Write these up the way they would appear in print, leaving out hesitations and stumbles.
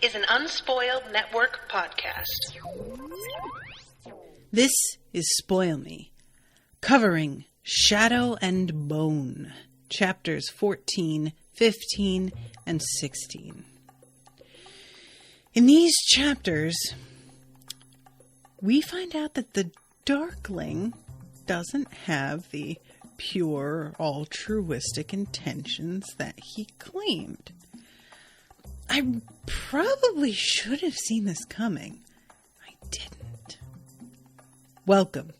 is an Unspoiled Network podcast. This is Spoil Me, covering Shadow and Bone, chapters 14, 15, and 16. In these chapters, we find out that the Darkling doesn't have the pure, altruistic intentions that he claimed. I probably should have seen this coming. I didn't. Welcome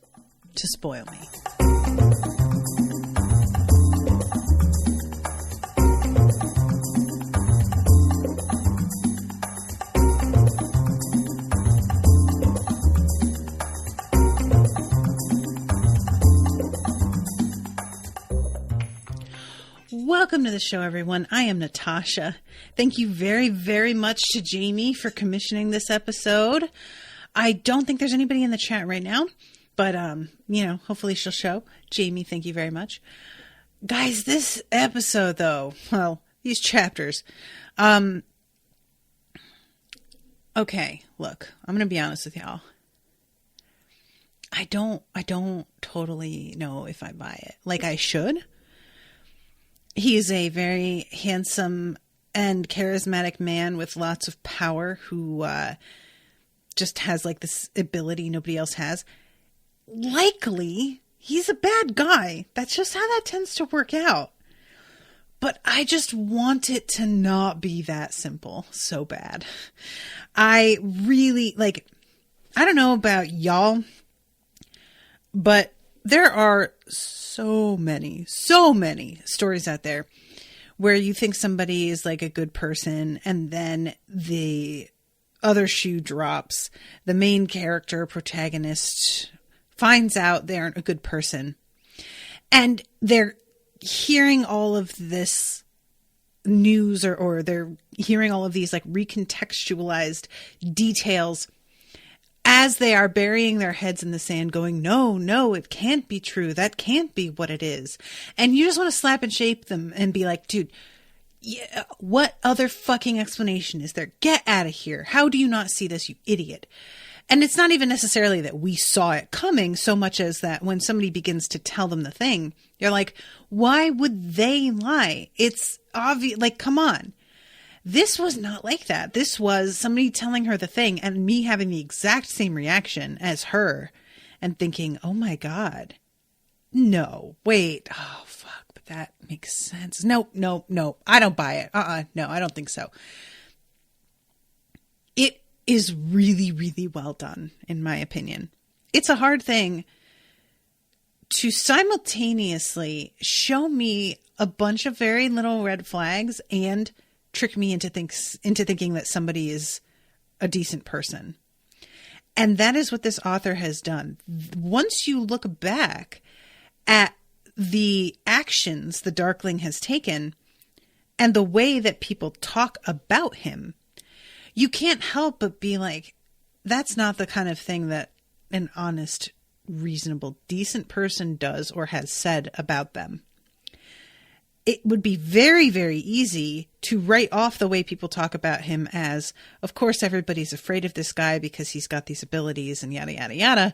to Spoil Me. Welcome to the show, everyone. I am Natasha. Thank you very, very much to Jaime for commissioning this episode. I don't think there's anybody in the chat right now, but, hopefully she'll show. Jaime, thank you very much. Guys, this episode, though, well, these chapters. Okay, look, I'm going to be honest with y'all. I don't totally know if I buy it. Like I should. He is a very handsome and charismatic man with lots of power who just has like this ability nobody else has. Likely, he's a bad guy. That's just how that tends to work out. But I just want it to not be that simple so bad. I really, I don't know about y'all, but there are so many stories out there where you think somebody is like a good person and then the other shoe drops. The main character, protagonist, finds out they aren't a good person. And they're hearing all of this news or they're hearing all of these like recontextualized details as they are burying their heads in the sand going, no, it can't be true. That can't be what it is. And you just want to slap and shape them and be like, dude, yeah, what other fucking explanation is there? Get out of here. How do you not see this, you idiot? And it's not even necessarily that we saw it coming so much as that when somebody begins to tell them the thing, you're like, why would they lie? It's obvious. Like, come on. This was not like that. This was somebody telling her the thing and me having the exact same reaction as her and thinking, oh my God, no, wait, oh fuck, but that makes sense. No, I don't buy it. No, I don't think so. It is really, really well done, in my opinion. It's a hard thing to simultaneously show me a bunch of very little red flags and trick me into thinking that somebody is a decent person. And that is what this author has done. Once you look back at the actions the Darkling has taken and the way that people talk about him, you can't help but be like, that's not the kind of thing that an honest, reasonable, decent person does or has said about them. It would be very, very easy to write off the way people talk about him as, of course, everybody's afraid of this guy because he's got these abilities and yada, yada, yada.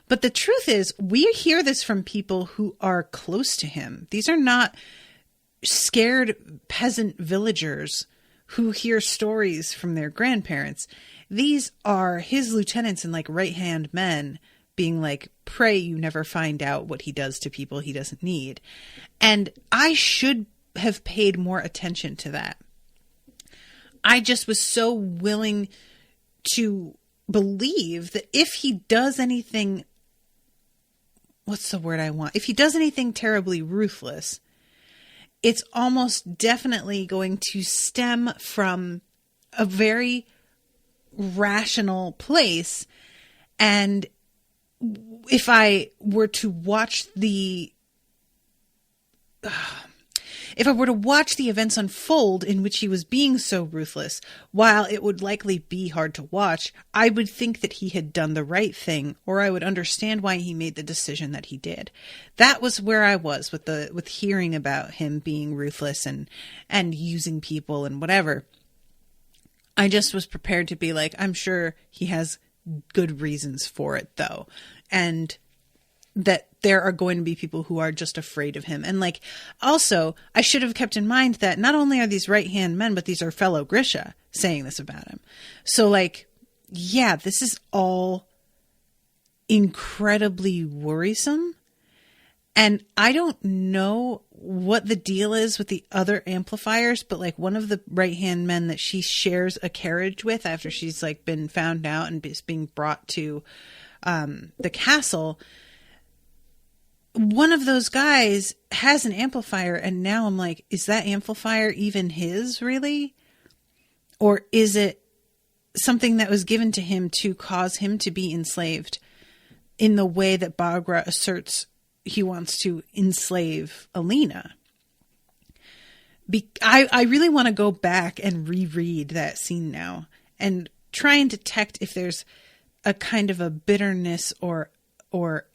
But the truth is, we hear this from people who are close to him. These are not scared peasant villagers who hear stories from their grandparents. These are his lieutenants and like right-hand men being like, pray you never find out what he does to people he doesn't need. And I should have paid more attention to that. I just was so willing to believe that if he does anything, what's the word I want? If he does anything terribly ruthless, it's almost definitely going to stem from a very rational place. And if I were to watch the events unfold in which he was being so ruthless, while it would likely be hard to watch, I would think that he had done the right thing, or I would understand why he made the decision that he did. That was where I was with hearing about him being ruthless and using people and whatever. I just was prepared to be like, I'm sure he has good reasons for it, though. And that there are going to be people who are just afraid of him. And like, also, I should have kept in mind that not only are these right-hand men, but these are fellow Grisha saying this about him. So like, yeah, this is all incredibly worrisome. And I don't know what the deal is with the other amplifiers, but like one of the right-hand men that she shares a carriage with after she's like been found out and is being brought to the castle, one of those guys has an amplifier, and now I'm like, is that amplifier even his, really? Or is it something that was given to him to cause him to be enslaved in the way that Volcra asserts he wants to enslave Alina? I really want to go back and reread that scene now and try and detect if there's a kind of a bitterness or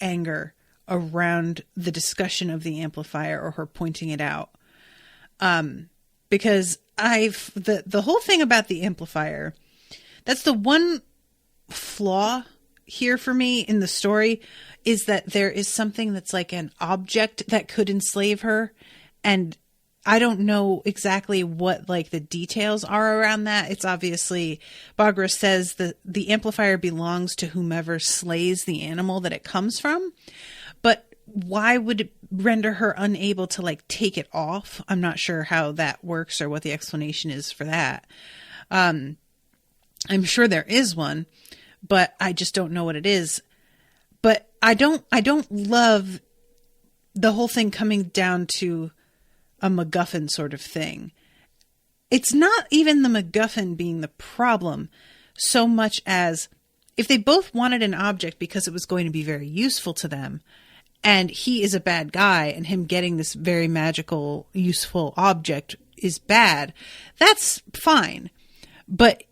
anger around the discussion of the amplifier or her pointing it out. Because the whole thing about the amplifier, that's the one flaw here for me in the story, is that there is something that's like an object that could enslave her. And I don't know exactly what like the details are around that. It's obviously, Volcra says that the amplifier belongs to whomever slays the animal that it comes from. But why would it render her unable to like take it off? I'm not sure how that works or what the explanation is for that. I'm sure there is one, but I just don't know what it is. But I don't love the whole thing coming down to a MacGuffin sort of thing. It's not even the MacGuffin being the problem so much as if they both wanted an object because it was going to be very useful to them, and he is a bad guy and him getting this very magical, useful object is bad, that's fine. But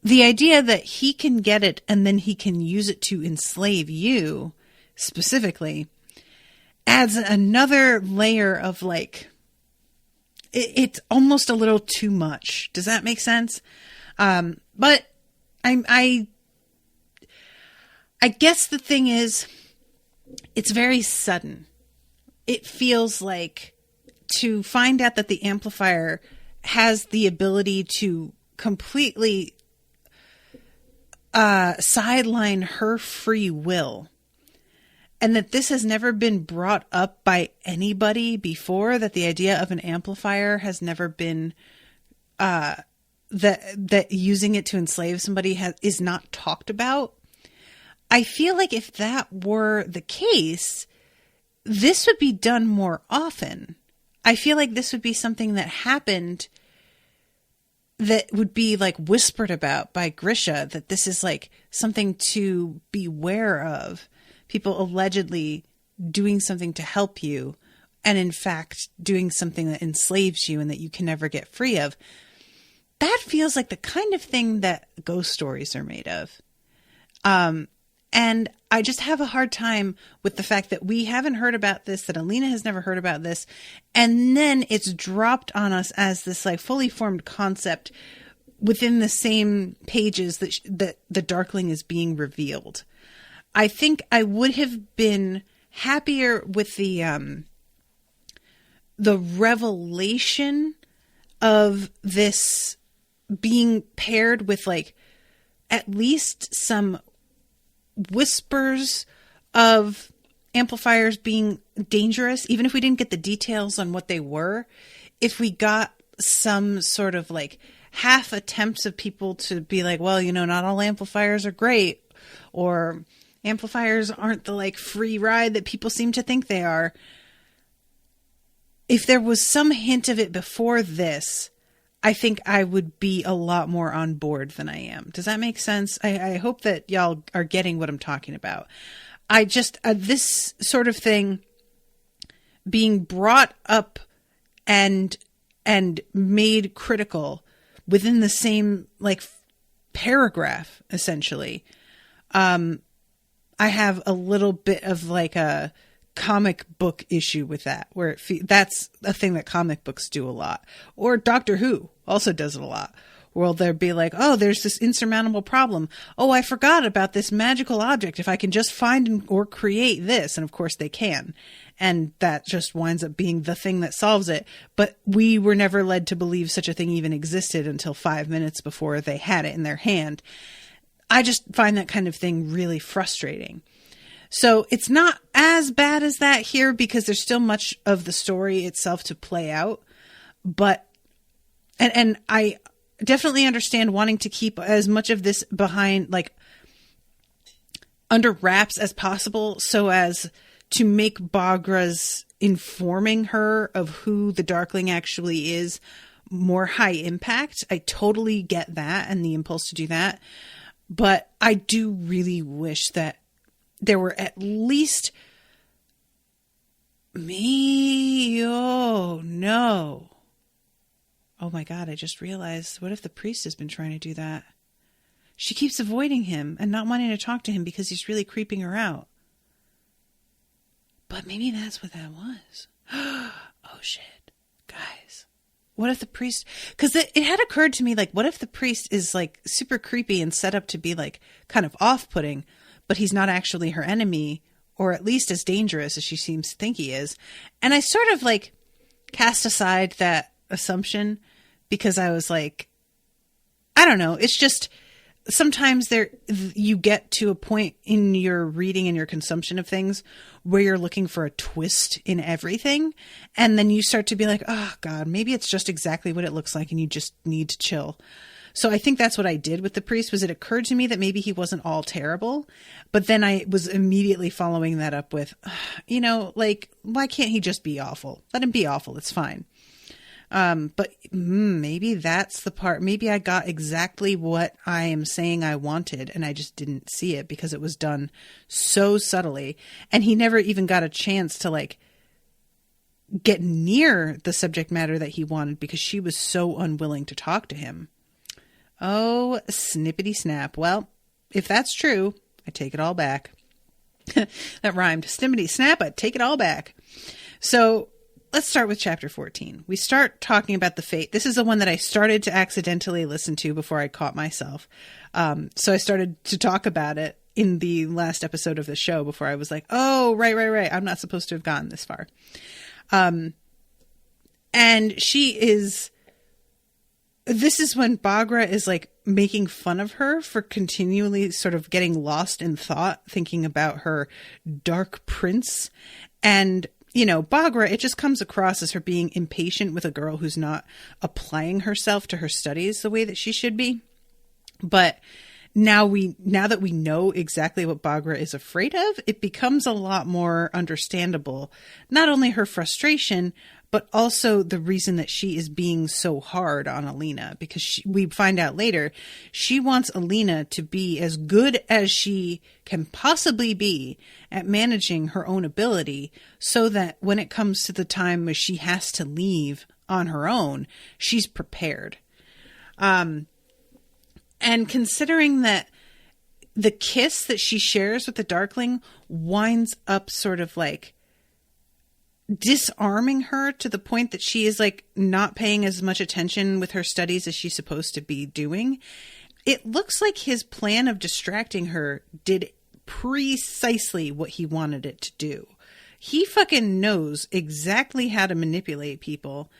the idea that he can get it and then he can use it to enslave you specifically adds another layer of like, it's almost a little too much. Does that make sense? But I guess the thing is, it's very sudden. It feels like to find out that the amplifier has the ability to completely sideline her free will, and that this has never been brought up by anybody before, that the idea of an amplifier has never been that using it to enslave somebody is not talked about. I feel like if that were the case, this would be done more often. I feel like this would be something that happened that would be like whispered about by Grisha, that this is like something to beware of. People allegedly doing something to help you, and in fact doing something that enslaves you and that you can never get free of. That feels like the kind of thing that ghost stories are made of. And I just have a hard time with the fact that we haven't heard about this, that Alina has never heard about this, and then it's dropped on us as this like fully formed concept within the same pages that the Darkling is being revealed. I think I would have been happier with the revelation of this being paired with like at least some whispers of amplifiers being dangerous, even if we didn't get the details on what they were. If we got some sort of like half attempts of people to be like, well, you know, not all amplifiers are great, or amplifiers aren't the like free ride that people seem to think they are. If there was some hint of it before this, I think I would be a lot more on board than I am. Does that make sense? I hope that y'all are getting what I'm talking about. I just, this sort of thing being brought up and made critical within the same like paragraph, essentially. I have a little bit of like a comic book issue with that, where that's a thing that comic books do a lot, or Doctor Who also does it a lot, Well, they'll be like, oh, there's this insurmountable problem. Oh, I forgot about this magical object. If I can just find or create this. And of course they can. And that just winds up being the thing that solves it. But we were never led to believe such a thing even existed until 5 minutes before they had it in their hand. I just find that kind of thing really frustrating. So it's not as bad as that here because there's still much of the story itself to play out. But, and I definitely understand wanting to keep as much of this behind, like, under wraps as possible so as to make Volcra's informing her of who the Darkling actually is more high impact. I totally get that and the impulse to do that. But I do really wish that there were at least me. Oh, no. Oh my God, I just realized, what if the priest has been trying to do that? She keeps avoiding him and not wanting to talk to him because he's really creeping her out. But maybe that's what that was. Oh shit. Guys, what if the priest, because it had occurred to me, like, what if the priest is like super creepy and set up to be like kind of off-putting, but he's not actually her enemy, or at least as dangerous as she seems to think he is. And I sort of like cast aside that assumption because I was like, I don't know. It's just sometimes you get to a point in your reading and your consumption of things where you're looking for a twist in everything. And then you start to be like, oh God, maybe it's just exactly what it looks like and you just need to chill. So I think that's what I did with the priest. Was it occurred to me that maybe he wasn't all terrible, but then I was immediately following that up with, like, why can't he just be awful? Let him be awful. It's fine. But maybe that's the part. Maybe I got exactly what I am saying I wanted and I just didn't see it because it was done so subtly. And he never even got a chance to like get near the subject matter that he wanted because she was so unwilling to talk to him. Oh, snippity snap. Well, if that's true, I take it all back. That rhymed. Snippity snap, I take it all back. So let's start with chapter 14. We start talking about the fate. This is the one that I started to accidentally listen to before I caught myself. So I started to talk about it in the last episode of the show before I was like, oh, right. I'm not supposed to have gotten this far. And this is when Volcra is like making fun of her for continually sort of getting lost in thought, thinking about her dark prince. And Volcra, it just comes across as her being impatient with a girl who's not applying herself to her studies the way that she should be. But now that we know exactly what Volcra is afraid of, it becomes a lot more understandable. Not only her frustration, but also the reason that she is being so hard on Alina, because we find out later she wants Alina to be as good as she can possibly be at managing her own ability so that when it comes to the time where she has to leave on her own, she's prepared. And considering that the kiss that she shares with the Darkling winds up sort of like disarming her to the point that she is like not paying as much attention with her studies as she's supposed to be doing. It looks like his plan of distracting her did precisely what he wanted it to do. He fucking knows exactly how to manipulate people.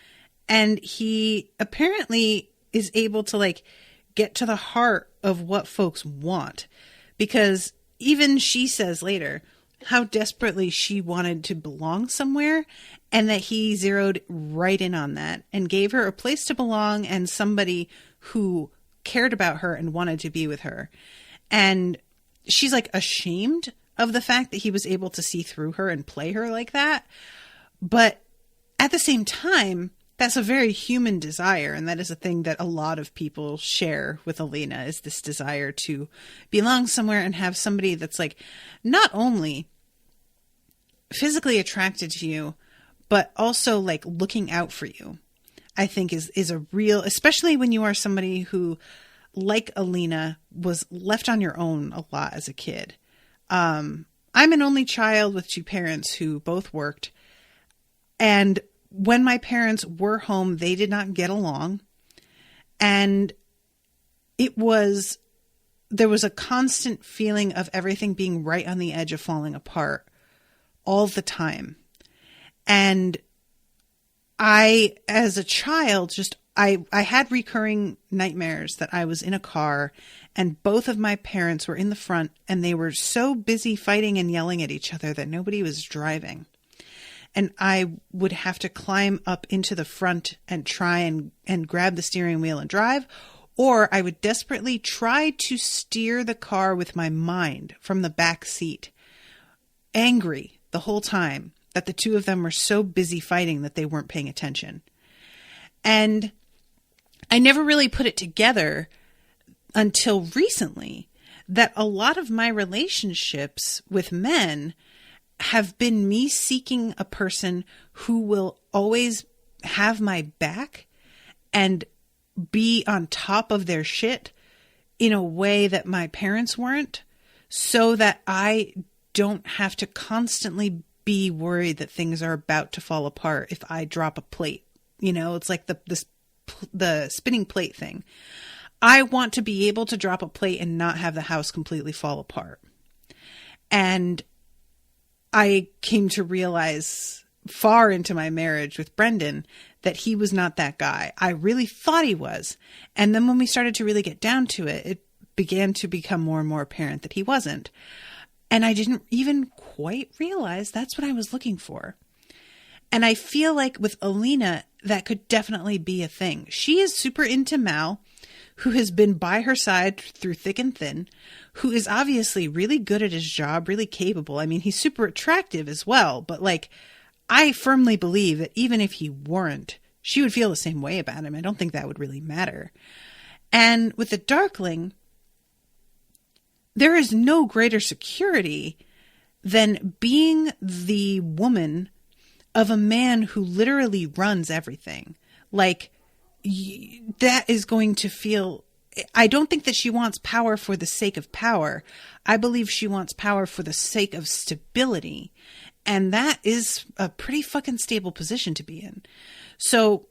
And he apparently is able to like get to the heart of what folks want, because even she says later how desperately she wanted to belong somewhere, and that he zeroed right in on that and gave her a place to belong and somebody who cared about her and wanted to be with her. And she's like ashamed of the fact that he was able to see through her and play her like that. But at the same time, that's a very human desire, and that is a thing that a lot of people share with Alina, is this desire to belong somewhere and have somebody that's like not only physically attracted to you, but also like looking out for you. I think is a real, especially when you are somebody who, like Alina, was left on your own a lot as a kid. I'm an only child with two parents who both worked, and when my parents were home, they did not get along. And there was a constant feeling of everything being right on the edge of falling apart all the time. And I, as a child, I had recurring nightmares that I was in a car and both of my parents were in the front and they were so busy fighting and yelling at each other that nobody was driving. And I would have to climb up into the front and try and grab the steering wheel and drive, or I would desperately try to steer the car with my mind from the back seat, angry the whole time that the two of them were so busy fighting that they weren't paying attention. And I never really put it together until recently that a lot of my relationships with men have been me seeking a person who will always have my back and be on top of their shit in a way that my parents weren't, so that I don't have to constantly be worried that things are about to fall apart if I drop a plate. You know, it's like the spinning plate thing. I want to be able to drop a plate and not have the house completely fall apart. And I came to realize far into my marriage with Brendan that he was not that guy. I really thought he was. And then when we started to really get down to it, it began to become more and more apparent that he wasn't. And I didn't even quite realize that's what I was looking for. And I feel like with Alina, that could definitely be a thing. She is super into Mal, who has been by her side through thick and thin, who is obviously really good at his job, really capable. I mean, he's super attractive as well, but like, I firmly believe that even if he weren't, she would feel the same way about him. I don't think that would really matter. And with the Darkling, there is no greater security than being the woman of a man who literally runs everything. Like, that is going to feel... I don't think that she wants power for the sake of power. I believe she wants power for the sake of stability. And that is a pretty fucking stable position to be in. So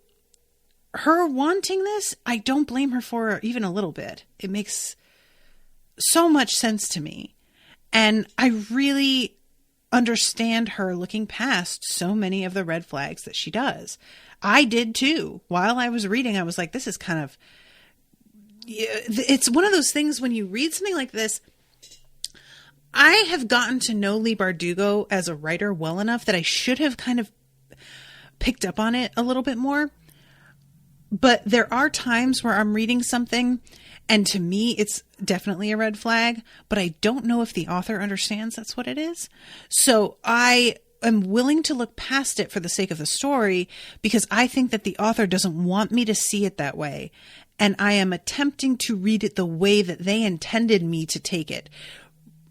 her wanting this, I don't blame her for even a little bit. It makes so much sense to me. And I really understand her looking past so many of the red flags that she does. I did too. While I was reading, I was like, this is kind of... It's one of those things when you read something like this. I have gotten to know Leigh Bardugo as a writer well enough that I should have kind of picked up on it a little bit more. But there are times where I'm reading something and to me it's definitely a red flag, but I don't know if the author understands that's what it is. So I am willing to look past it for the sake of the story because I think that the author doesn't want me to see it that way. And I am attempting to read it the way that they intended me to take it.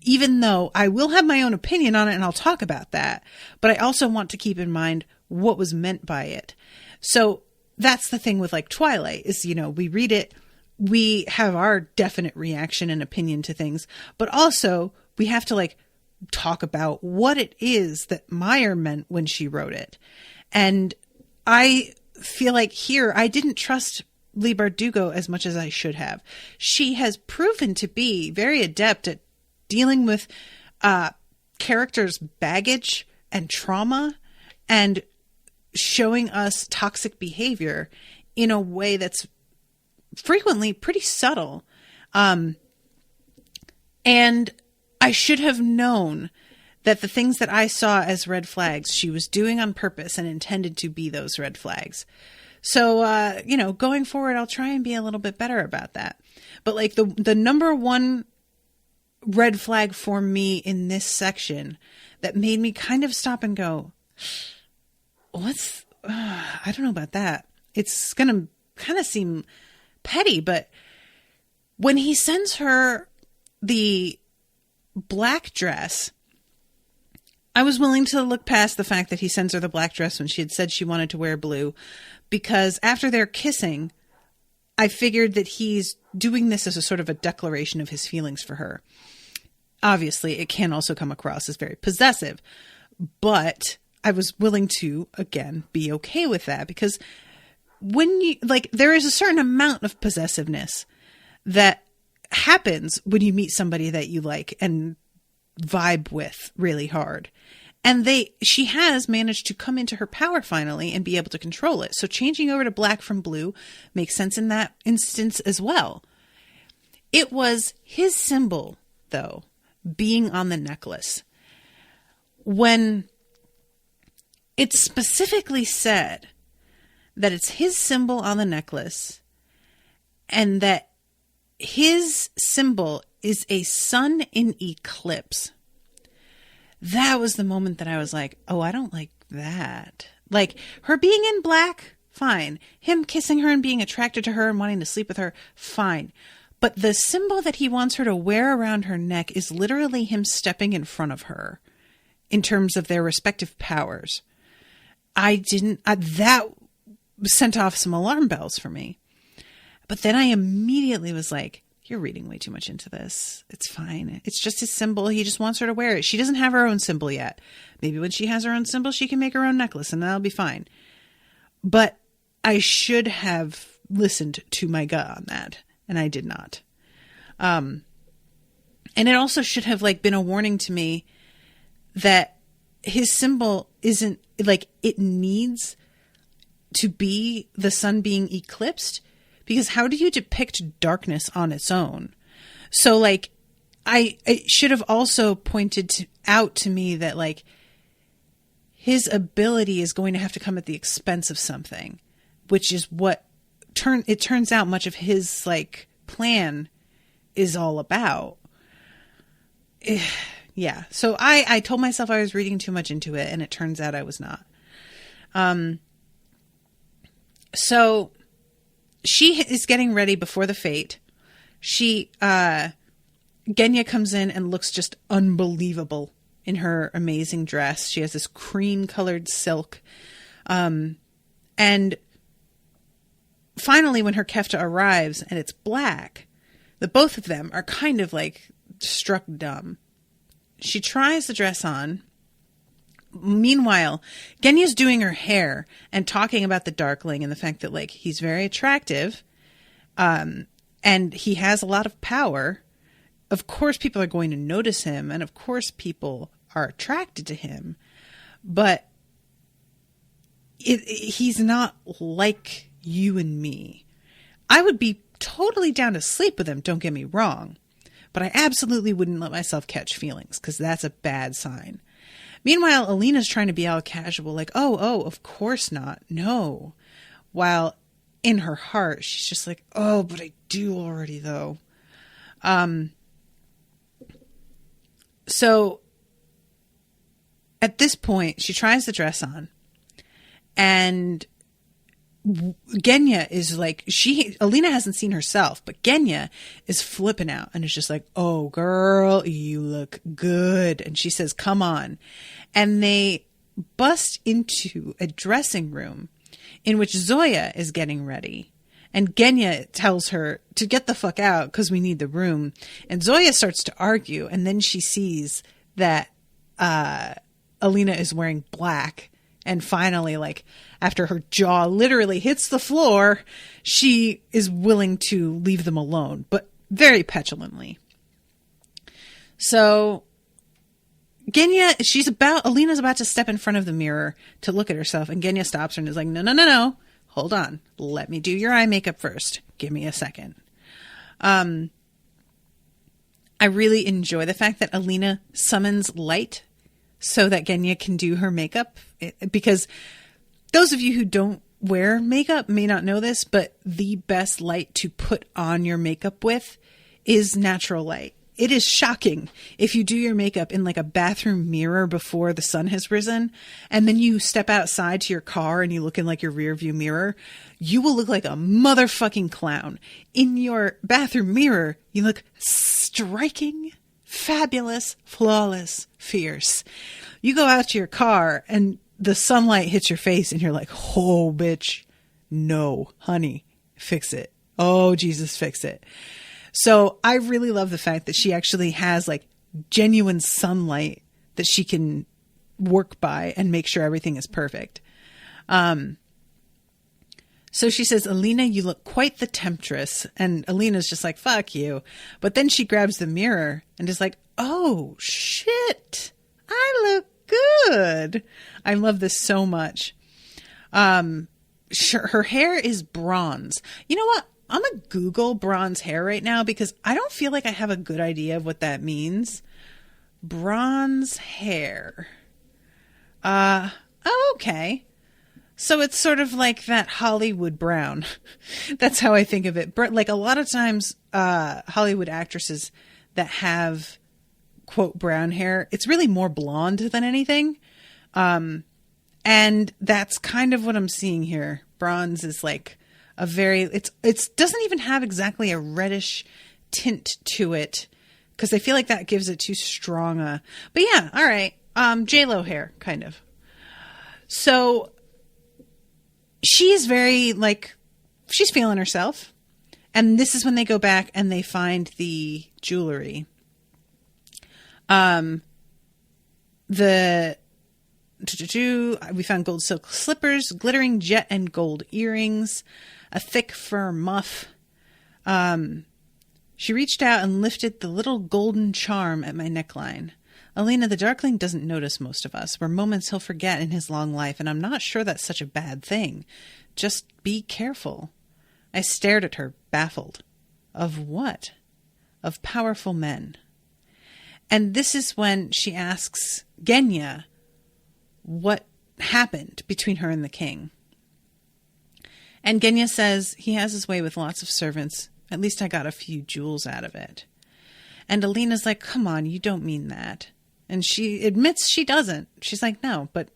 Even though I will have my own opinion on it and I'll talk about that. But I also want to keep in mind what was meant by it. So that's the thing with like Twilight is, you know, we read it, we have our definite reaction and opinion to things, but also we have to like talk about what it is that Meyer meant when she wrote it. And I feel like here I didn't trust Leigh Bardugo as much as I should have. She has proven to be very adept at dealing with characters' baggage and trauma and showing us toxic behavior in a way that's frequently pretty subtle. And I should have known that the things that I saw as red flags, she was doing on purpose and intended to be those red flags. So, you know, going forward, I'll try and be a little bit better about that. But like the number one red flag for me in this section that made me kind of stop and go, I don't know about that. It's going to kind of seem petty, but when he sends her the black dress, I was willing to look past the fact that he sends her the black dress when she had said she wanted to wear blue, because after they're kissing, I figured that he's doing this as a sort of a declaration of his feelings for her. Obviously, it can also come across as very possessive, but I was willing to, again, be okay with that because when you, like, there is a certain amount of possessiveness that happens when you meet somebody that you like and vibe with really hard. And she has managed to come into her power finally and be able to control it. So changing over to black from blue makes sense in that instance as well. It was his symbol, though, being on the necklace. When it specifically said that it's his symbol on the necklace and that his symbol is a sun in eclipse, that was the moment that I was like, oh, I don't like that. Like, her being in black, fine. Him kissing her and being attracted to her and wanting to sleep with her, fine. But the symbol that he wants her to wear around her neck is literally him stepping in front of her in terms of their respective powers. That sent off some alarm bells for me. But then I immediately was like, you're reading way too much into this. It's fine. It's just his symbol. He just wants her to wear it. She doesn't have her own symbol yet. Maybe when she has her own symbol, she can make her own necklace and that'll be fine. But I should have listened to my gut on that. And I did not. And it also should have been a warning to me that his symbol isn't it needs to be the sun being eclipsed, because how do you depict darkness on its own? So it should have also pointed out to me that his ability is going to have to come at the expense of something, which is what it turns out much of his plan is all about. Yeah. So I told myself I was reading too much into it, and it turns out I was not. So she is getting ready before the fete. Genya comes in and looks just unbelievable in her amazing dress. She has this cream colored silk. And finally, when her kefta arrives and it's black, the both of them are kind of struck dumb. She tries the dress on. Meanwhile, Genya's doing her hair and talking about the Darkling and the fact that he's very attractive, and he has a lot of power. Of course, people are going to notice him, and of course, people are attracted to him. But he's not like you and me. I would be totally down to sleep with him, don't get me wrong. But I absolutely wouldn't let myself catch feelings, because that's a bad sign. Meanwhile, Alina's trying to be all casual, oh, of course not. No. While in her heart, she's just oh, but I do already, though. So at this point, she tries the dress on, and Genya is Alina hasn't seen herself, but Genya is flipping out and is just oh, girl, you look good. And she says, come on. And they bust into a dressing room in which Zoya is getting ready. And Genya tells her to get the fuck out because we need the room. And Zoya starts to argue. And then she sees that Alina is wearing black. And finally, after her jaw literally hits the floor, she is willing to leave them alone, but very petulantly. So Alina's about to step in front of the mirror to look at herself, and Genya stops her and is like, no. Hold on. Let me do your eye makeup first. Give me a second. I really enjoy the fact that Alina summons light so that Genya can do her makeup, because those of you who don't wear makeup may not know this, but the best light to put on your makeup with is natural light. It is shocking if you do your makeup in a bathroom mirror before the sun has risen, and then you step outside to your car and you look in your rear view mirror, you will look like a motherfucking clown. In your bathroom mirror, you look striking, fabulous, flawless, fierce. You go out to your car and the sunlight hits your face and you're like, oh, bitch, no, honey, fix it. Oh, Jesus, fix it. So I really love the fact that she actually has genuine sunlight that she can work by and make sure everything is perfect. So she says, Alina, you look quite the temptress. And Alina's just like, fuck you. But then she grabs the mirror and is like, oh, shit. I look good. I love this so much. Her hair is bronze. You know what? I'm going to Google bronze hair right now because I don't feel like I have a good idea of what that means. Bronze hair. Okay. So it's sort of like that Hollywood brown. That's how I think of it. Like a lot of times, Hollywood actresses that have, quote, brown hair, it's really more blonde than anything. And that's kind of what I'm seeing here. Bronze is like a very, it's doesn't even have exactly a reddish tint to it because I feel like that gives it too strong a, but yeah, all right. J-Lo hair, kind of. So she's very like, she's feeling herself. And this is when they go back and they find the jewelry. We found gold silk slippers, glittering jet and gold earrings, a thick fur muff. She reached out and lifted the little golden charm at my neckline. Alina, the Darkling doesn't notice most of us. We're moments he'll forget in his long life, and I'm not sure that's such a bad thing. Just be careful. I stared at her, baffled. Of what? Of powerful men. And this is when she asks Genya what happened between her and the king. And Genya says he has his way with lots of servants. At least I got a few jewels out of it. And Alina's like, come on, you don't mean that. And she admits she doesn't. She's like, no, but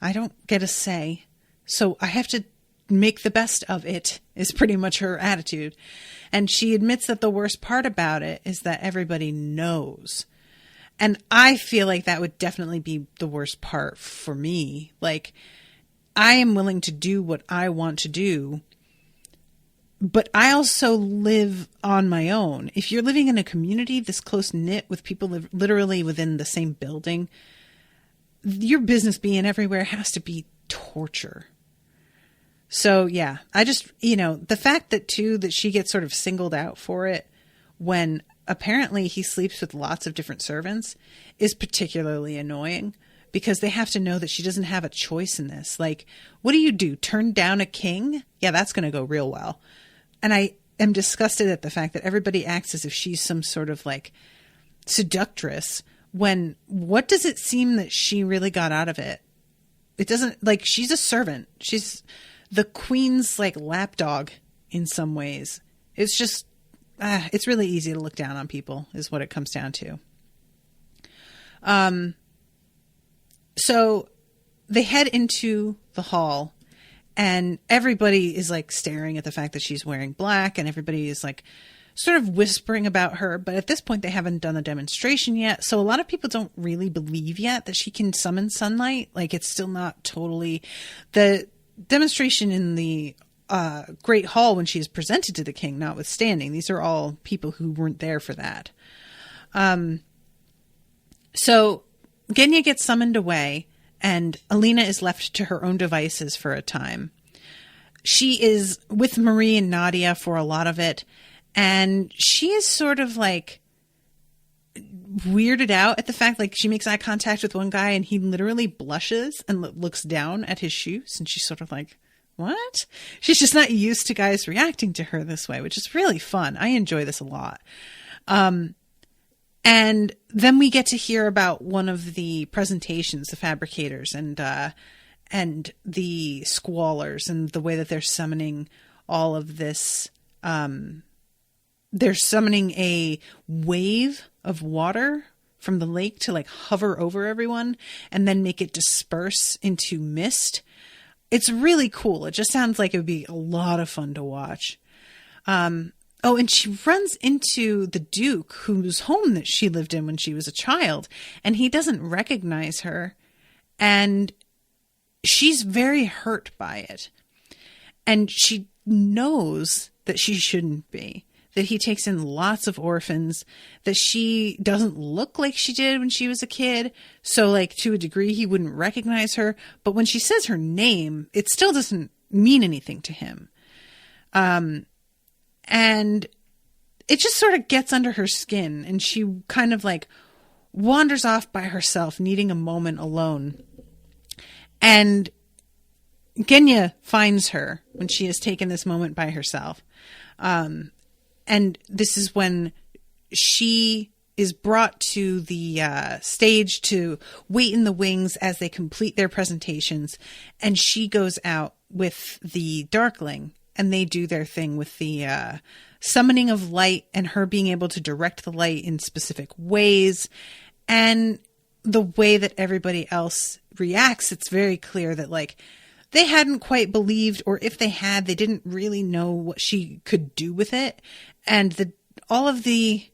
I don't get a say. So I have to make the best of it, is pretty much her attitude. And she admits that the worst part about it is that everybody knows. And I feel like that would definitely be the worst part for me. Like, I am willing to do what I want to do, but I also live on my own. If you're living in a community this close knit with people literally within the same building, your business being everywhere has to be torture. So yeah, I just, the fact that she gets sort of singled out for it when apparently he sleeps with lots of different servants is particularly annoying because they have to know that she doesn't have a choice in this. Like, what do you do? Turn down a king? Yeah, that's going to go real well. And I am disgusted at the fact that everybody acts as if she's some sort of like seductress when what does it seem that she really got out of it? It doesn't, like, she's a servant. She's the queen's like lapdog in some ways. It's just, it's really easy to look down on people is what it comes down to. So they head into the hall and everybody is like staring at the fact that she's wearing black and everybody is like sort of whispering about her. But at this point, they haven't done a demonstration yet. So a lot of people don't really believe yet that she can summon sunlight. Like, it's still not totally the demonstration in the Great Hall when she is presented to the king, notwithstanding. These are all people who weren't there for that. So Genya gets summoned away and Alina is left to her own devices for a time. She is with Marie and Nadia for a lot of it. And she is sort of like weirded out at the fact, like, she makes eye contact with one guy and he literally blushes and looks down at his shoes. And she's sort of like, what? She's just not used to guys reacting to her this way, which is really fun. I enjoy this a lot. And then we get to hear about one of the presentations, the fabricators and the squallers and the way that they're summoning all of this. They're summoning a wave of water from the lake to like hover over everyone and then make it disperse into mist. It's really cool. It just sounds like it would be a lot of fun to watch. And she runs into the Duke, whose home that she lived in when she was a child, and he doesn't recognize her. And she's very hurt by it. And she knows that she shouldn't be. That he takes in lots of orphans, that she doesn't look like she did when she was a kid. So, like, to a degree, he wouldn't recognize her. But when she says her name, it still doesn't mean anything to him. And it just sort of gets under her skin, and she kind of like wanders off by herself, needing a moment alone. And Genya finds her when she has taken this moment by herself. And this is when she is brought to the stage to wait in the wings as they complete their presentations. And she goes out with the Darkling, and they do their thing with the summoning of light and her being able to direct the light in specific ways. And the way that everybody else reacts, it's very clear that like they hadn't quite believed, or if they had, they didn't really know what she could do with it. And all of the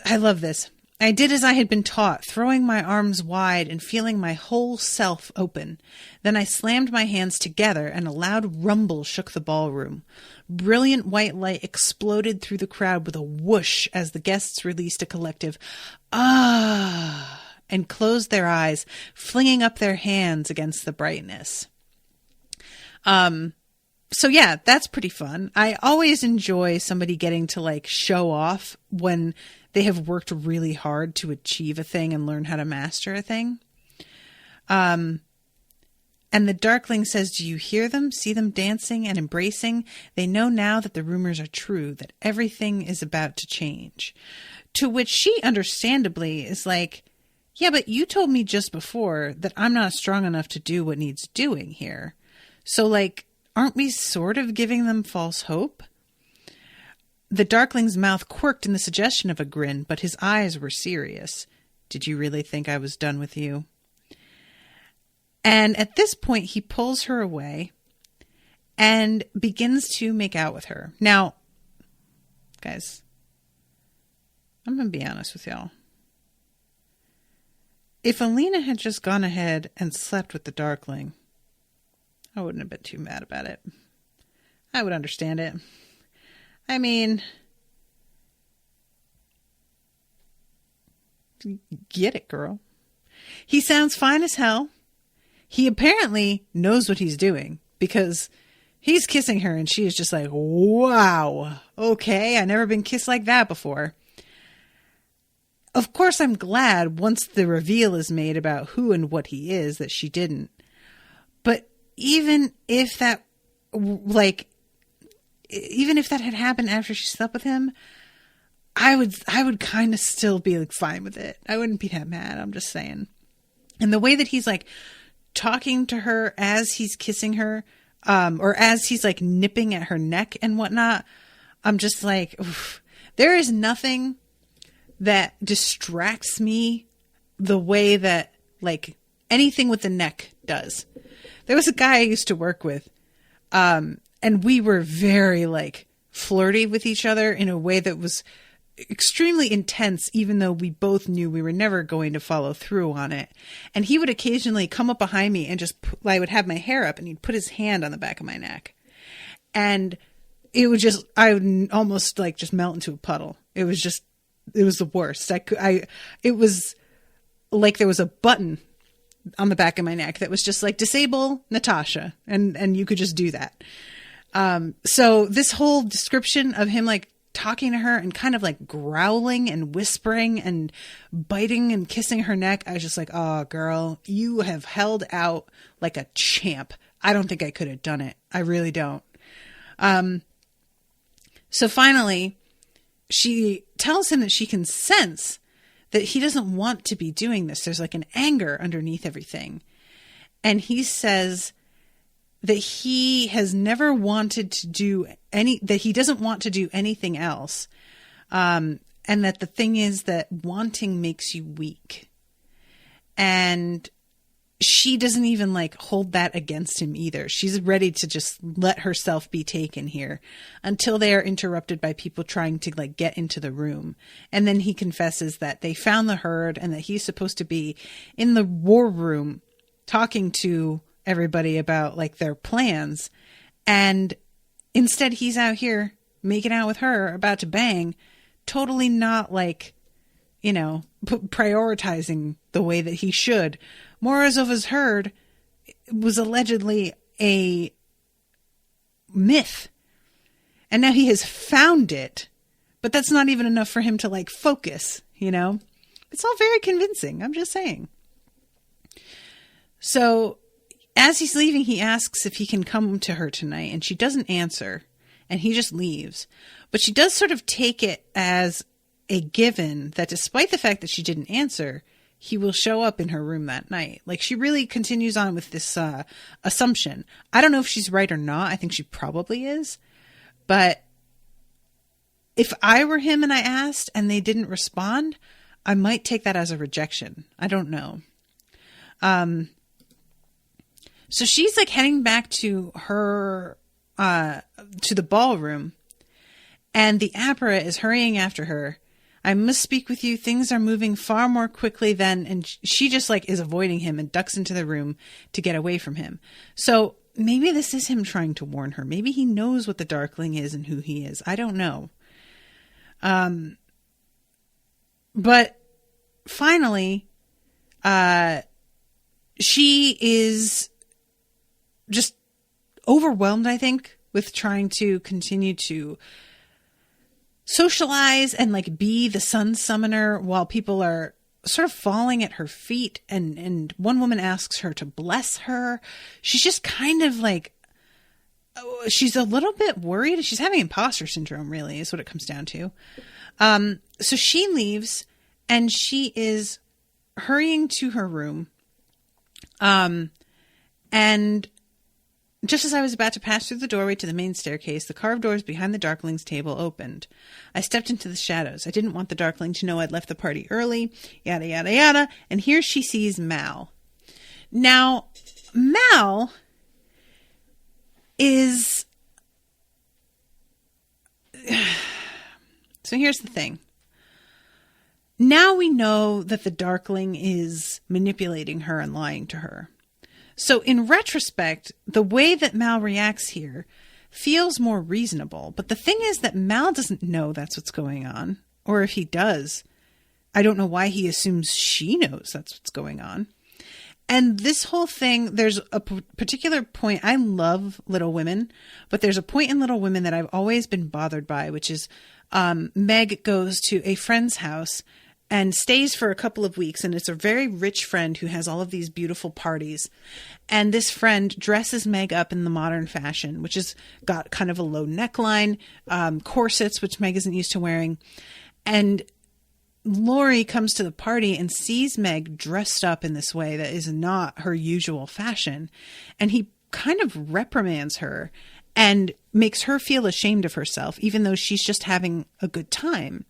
I love this. I did as I had been taught, throwing my arms wide and feeling my whole self open. Then I slammed my hands together and a loud rumble shook the ballroom. Brilliant white light exploded through the crowd with a whoosh as the guests released a collective "ah" and closed their eyes, flinging up their hands against the brightness. So yeah, that's pretty fun. I always enjoy somebody getting to like show off when they have worked really hard to achieve a thing and learn how to master a thing. And the Darkling says, "Do you hear them? See them dancing and embracing? They know now that the rumors are true, that everything is about to change." To which she understandably is like, "Yeah, but you told me just before that I'm not strong enough to do what needs doing here. So like, aren't we sort of giving them false hope?" The Darkling's mouth quirked in the suggestion of a grin, but his eyes were serious. "Did you really think I was done with you?" And at this point, he pulls her away and begins to make out with her. Now, guys, I'm going to be honest with y'all. If Alina had just gone ahead and slept with the Darkling, I wouldn't have been too mad about it. I would understand it. I mean, get it, girl. He sounds fine as hell. He apparently knows what he's doing because he's kissing her and she is just like, wow, okay, I've never been kissed like that before. Of course, I'm glad once the reveal is made about who and what he is that she didn't. But even if that had happened after she slept with him, I would kind of still be like fine with it. I wouldn't be that mad. I'm just saying. And the way that he's like talking to her as he's kissing her, or as he's like nipping at her neck and whatnot, I'm just like, oof. There is nothing that distracts me the way that like anything with the neck does. There was a guy I used to work with, and we were very like flirty with each other in a way that was extremely intense, even though we both knew we were never going to follow through on it. And he would occasionally come up behind me and just, I would have my hair up and he'd put his hand on the back of my neck. And it would just, I would almost like just melt into a puddle. It was the worst. It was like there was a button on the back of my neck that was just like disable Natasha. And you could just do that. So this whole description of him like talking to her and kind of like growling and whispering and biting and kissing her neck, I was just like, oh girl, you have held out like a champ. I don't think I could have done it. I really don't. So finally she tells him that she can sense that he doesn't want to be doing this. There's like an anger underneath everything. And he says that he has never wanted to do that he doesn't want to do anything else. And that the thing is that wanting makes you weak. And she doesn't even like hold that against him either. She's ready to just let herself be taken here until they are interrupted by people trying to like get into the room. And then he confesses that they found the herd and that he's supposed to be in the war room talking to everybody about like their plans. And instead he's out here making out with her, about to bang, totally not like, prioritizing the way that he should. Morozov has heard was allegedly a myth. And now he has found it, but that's not even enough for him to like focus, you know? It's all very convincing. I'm just saying. So as he's leaving, he asks if he can come to her tonight, and she doesn't answer, and he just leaves. But she does sort of take it as a given that despite the fact that she didn't answer, he will show up in her room that night. Like, she really continues on with this assumption. I don't know if she's right or not. I think she probably is. But if I were him and I asked and they didn't respond, I might take that as a rejection. I don't know. So she's like heading back to her, to the ballroom, and the Apra is hurrying after her. I must speak with you. Things are moving far more quickly than, and she just like is avoiding him and ducks into the room to get away from him. So maybe this is him trying to warn her. Maybe he knows what the Darkling is and who he is. I don't know. But finally, she is just overwhelmed, I think, with trying to continue to socialize and like be the sun summoner while people are sort of falling at her feet. And one woman asks her to bless her. She's just kind of like, she's a little bit worried. She's having imposter syndrome, really, is what it comes down to. So she leaves and she is hurrying to her room. And just as I was about to pass through the doorway to the main staircase, the carved doors behind the Darkling's table opened. I stepped into the shadows. I didn't want the Darkling to know I'd left the party early, yada, yada, yada. And here she sees Mal. Now, Mal is... So here's the thing. Now we know that the Darkling is manipulating her and lying to her. So in retrospect, the way that Mal reacts here feels more reasonable. But the thing is that Mal doesn't know that's what's going on. Or if he does, I don't know why he assumes she knows that's what's going on. And this whole thing, there's a particular point. I love Little Women, but there's a point in Little Women that I've always been bothered by, which is Meg goes to a friend's house and stays for a couple of weeks. And it's a very rich friend who has all of these beautiful parties. And this friend dresses Meg up in the modern fashion, which has got kind of a low neckline, corsets, which Meg isn't used to wearing. And Lori comes to the party and sees Meg dressed up in this way that is not her usual fashion. And he kind of reprimands her and makes her feel ashamed of herself, even though she's just having a good time.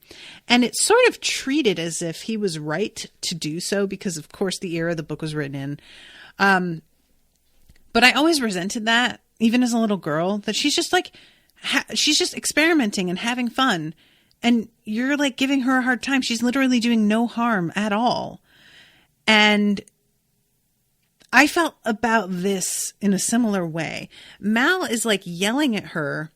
And it's sort of treated as if he was right to do so because, of course, the era the book was written in. But I always resented that, even as a little girl, that she's just like, she's just experimenting and having fun. And you're like giving her a hard time. She's literally doing no harm at all. And I felt about this in a similar way. Mal is like yelling at her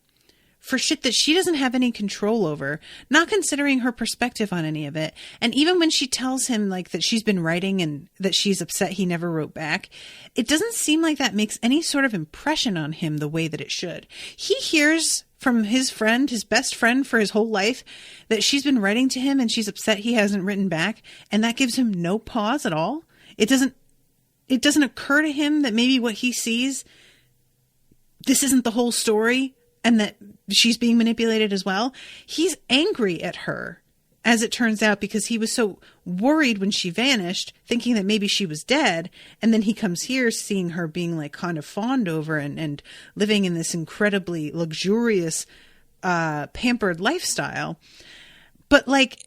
for shit that she doesn't have any control over, not considering her perspective on any of it. And even when she tells him like that she's been writing and that she's upset he never wrote back, it doesn't seem like that makes any sort of impression on him the way that it should. He hears from his friend, his best friend for his whole life, that she's been writing to him and she's upset he hasn't written back. And that gives him no pause at all. It doesn't occur to him that maybe what he sees, this isn't the whole story and that she's being manipulated as well. He's angry at her, as it turns out, because he was so worried when she vanished, thinking that maybe she was dead. And then he comes here seeing her being like kind of fawned over and living in this incredibly luxurious, pampered lifestyle. But like,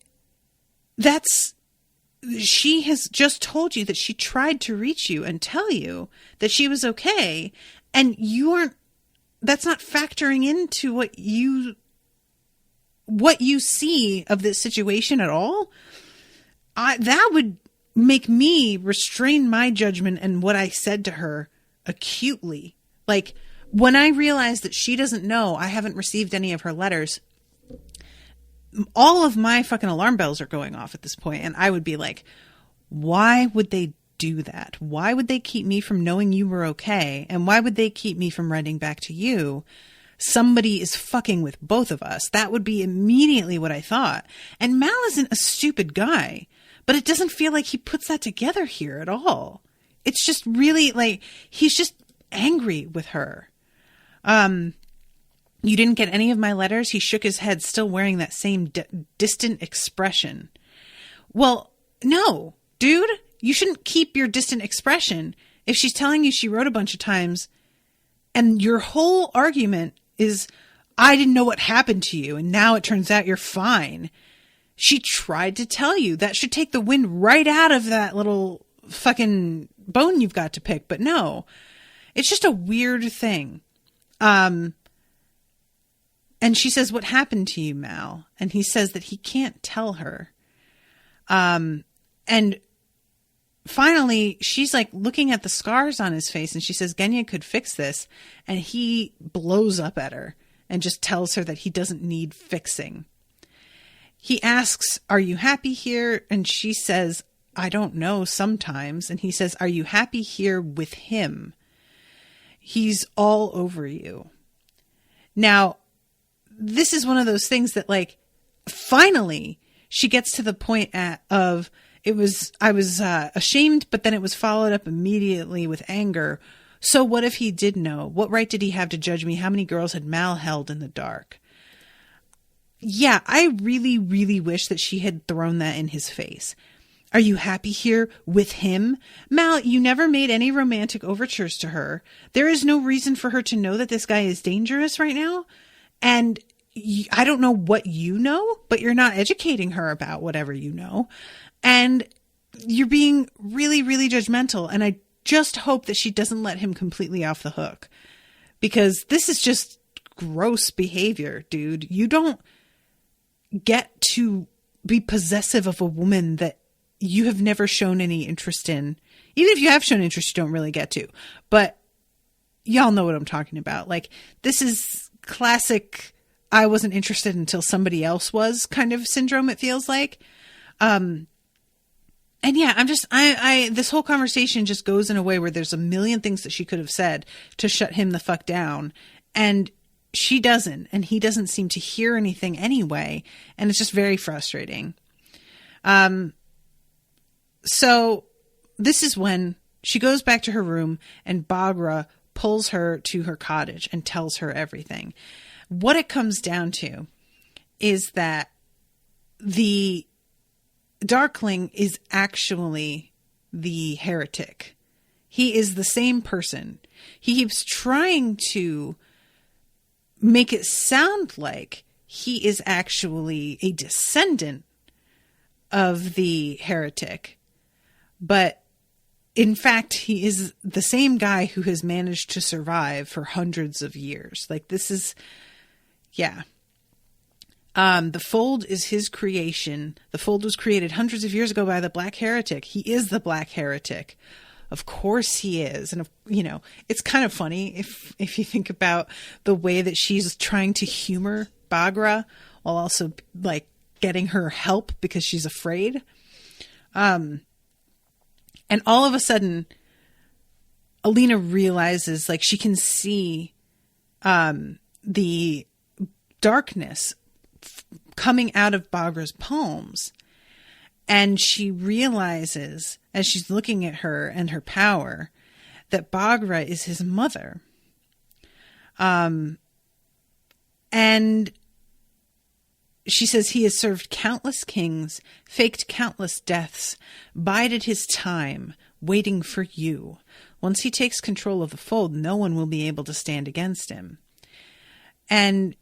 she has just told you that she tried to reach you and tell you that she was okay. And that's not factoring into what you see of this situation at all. That would make me restrain my judgment and what I said to her acutely. Like, when I realized that she doesn't know, I haven't received any of her letters, all of my fucking alarm bells are going off at this point. And I would be like, why would they do that? Why would they keep me from knowing you were okay? And why would they keep me from writing back to you? Somebody is fucking with both of us. That would be immediately what I thought. And Mal isn't a stupid guy, but it doesn't feel like he puts that together here at all. It's just really like, he's just angry with her. You didn't get any of my letters? He shook his head, still wearing that same distant expression. Well, no, dude, you shouldn't keep your distant expression if she's telling you she wrote a bunch of times and your whole argument is, I didn't know what happened to you and now it turns out you're fine. She tried to tell you. That should take the wind right out of that little fucking bone you've got to pick. But no, it's just a weird thing. And she says, what happened to you, Mal? And he says that he can't tell her. And finally, she's like looking at the scars on his face and she says, Genya could fix this. And he blows up at her and just tells her that he doesn't need fixing. He asks, are you happy here? And she says, I don't know, sometimes. And he says, are you happy here with him? He's all over you. Now, this is one of those things that, like, finally she gets to the point of, I was ashamed, but then it was followed up immediately with anger. So what if he did know? What right did he have to judge me? How many girls had Mal held in the dark? Yeah, I really, really wish that she had thrown that in his face. Are you happy here with him? Mal, you never made any romantic overtures to her. There is no reason for her to know that this guy is dangerous right now. And I don't know what you know, but you're not educating her about whatever you know. And you're being really, really judgmental. And I just hope that she doesn't let him completely off the hook. Because this is just gross behavior, dude. You don't get to be possessive of a woman that you have never shown any interest in. Even if you have shown interest, you don't really get to. But y'all know what I'm talking about. Like, this is classic, I wasn't interested until somebody else was kind of syndrome, it feels like. And yeah, this whole conversation just goes in a way where there's a million things that she could have said to shut him the fuck down. And she doesn't, and he doesn't seem to hear anything anyway. And it's just very frustrating. So this is when she goes back to her room and Volcra pulls her to her cottage and tells her everything. What it comes down to is that the Darkling is actually the heretic. He is the same person. He keeps trying to make it sound like he is actually a descendant of the heretic. But in fact, he is the same guy who has managed to survive for hundreds of years. Like, this is, yeah. The fold is his creation. The fold was created hundreds of years ago by the Black Heretic. He is the Black Heretic. Of course he is. And, you know, it's kind of funny if you think about the way that she's trying to humor Volcra while also, like, getting her help because she's afraid. And all of a sudden, Alina realizes, like, she can see the darkness coming out of Volcra's palms. And she realizes, as she's looking at her and her power, that Volcra is his mother. And she says he has served countless kings, faked countless deaths, bided his time, waiting for you. Once he takes control of the fold, no one will be able to stand against him. And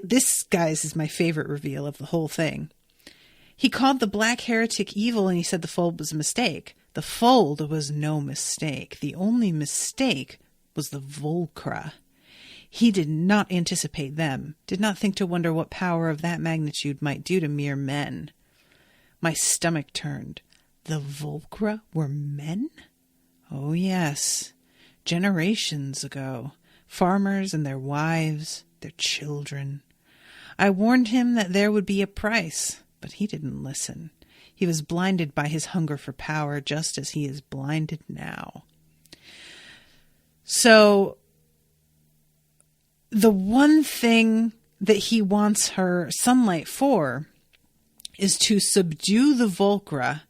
this, guys, is my favorite reveal of the whole thing. He called the Black Heretic evil and he said the fold was a mistake. The fold was no mistake. The only mistake was the Volcra. He did not anticipate them, did not think to wonder what power of that magnitude might do to mere men. My stomach turned. The Volcra were men? Oh, yes. Generations ago. Farmers and their wives, their children. I warned him that there would be a price, but he didn't listen. He was blinded by his hunger for power, just as he is blinded now. So the one thing that he wants her sunlight for is to subdue the Volcra,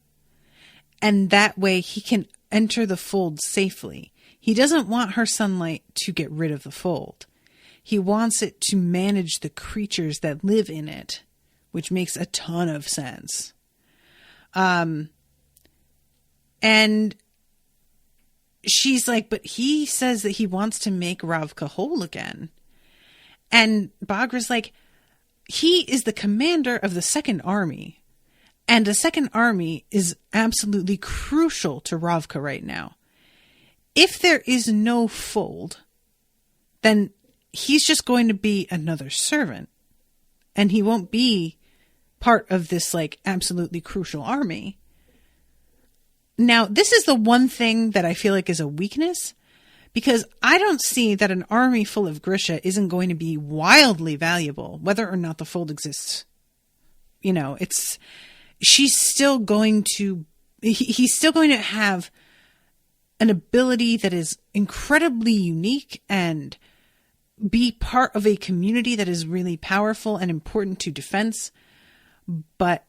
and that way he can enter the fold safely. He doesn't want her sunlight to get rid of the fold. He wants it to manage the creatures that live in it, which makes a ton of sense. And she's like, but he says that he wants to make Ravka whole again. And Bagra's like, he is the commander of the Second Army. And the Second Army is absolutely crucial to Ravka right now. If there is no fold, then he's just going to be another servant. And he won't be part of this, like, absolutely crucial army. Now, this is the one thing that I feel like is a weakness, because I don't see that an army full of Grisha isn't going to be wildly valuable, whether or not the fold exists. You know, he's still going to have an ability that is incredibly unique and be part of a community that is really powerful and important to defense. But,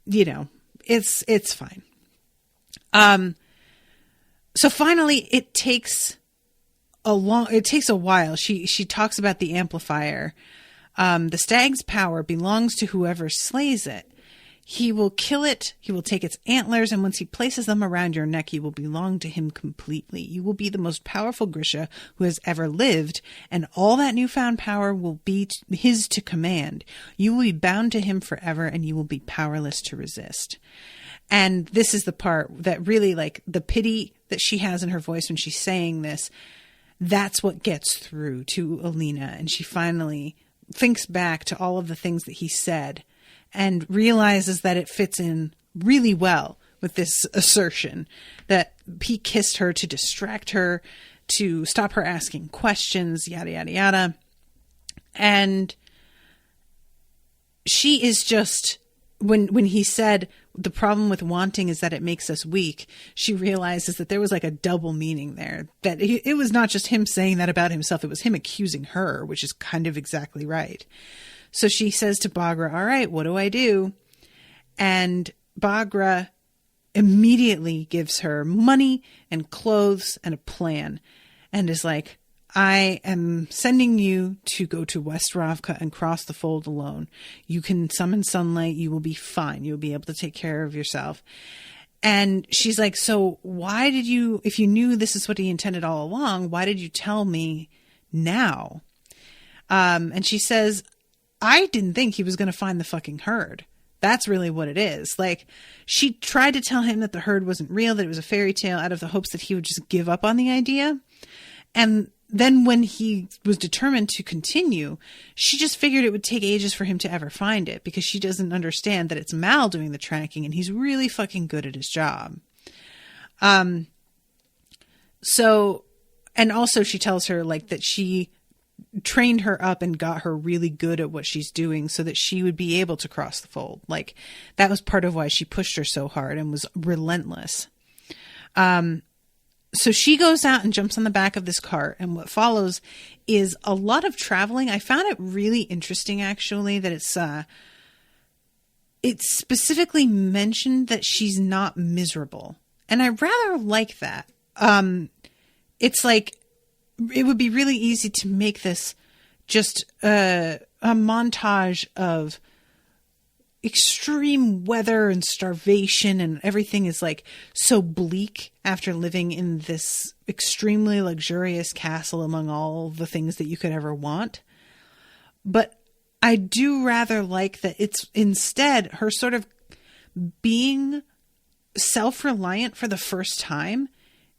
you know, it's fine. So finally it takes a while. She talks about the amplifier. The stag's power belongs to whoever slays it. He will kill it. He will take its antlers. And once he places them around your neck, you will belong to him completely. You will be the most powerful Grisha who has ever lived. And all that newfound power will be his to command. You will be bound to him forever, and you will be powerless to resist. And this is the part that really, like, the pity that she has in her voice when she's saying this, that's what gets through to Alina. And she finally thinks back to all of the things that he said and realizes that it fits in really well with this assertion that he kissed her to distract her, to stop her asking questions, yada, yada, yada. And she is just, when he said the problem with wanting is that it makes us weak, she realizes that there was like a double meaning there, that it was not just him saying that about himself, it was him accusing her, which is kind of exactly right. So she says to Bagra, all right, what do I do? And Bagra immediately gives her money and clothes and a plan and is like, I am sending you to go to West Ravka and cross the fold alone. You can summon sunlight. You will be fine. You'll be able to take care of yourself. And she's like, so why did you, if you knew this is what he intended all along, why did you tell me now? And she says, I didn't think he was going to find the fucking herd. That's really what it is. Like, she tried to tell him that the herd wasn't real, that it was a fairy tale, out of the hopes that he would just give up on the idea. And then when he was determined to continue, she just figured it would take ages for him to ever find it, because she doesn't understand that it's Mal doing the tracking and he's really fucking good at his job. So, and also she tells her, like, that she trained her up and got her really good at what she's doing so that she would be able to cross the fold. Like, that was part of why she pushed her so hard and was relentless. So she goes out and jumps on the back of this cart, and what follows is a lot of traveling. I found it really interesting, actually, that it's specifically mentioned that she's not miserable. And I rather like that. It's like, it would be really easy to make this just a montage of extreme weather and starvation, and everything is like so bleak after living in this extremely luxurious castle among all the things that you could ever want. But I do rather like that it's instead her sort of being self-reliant for the first time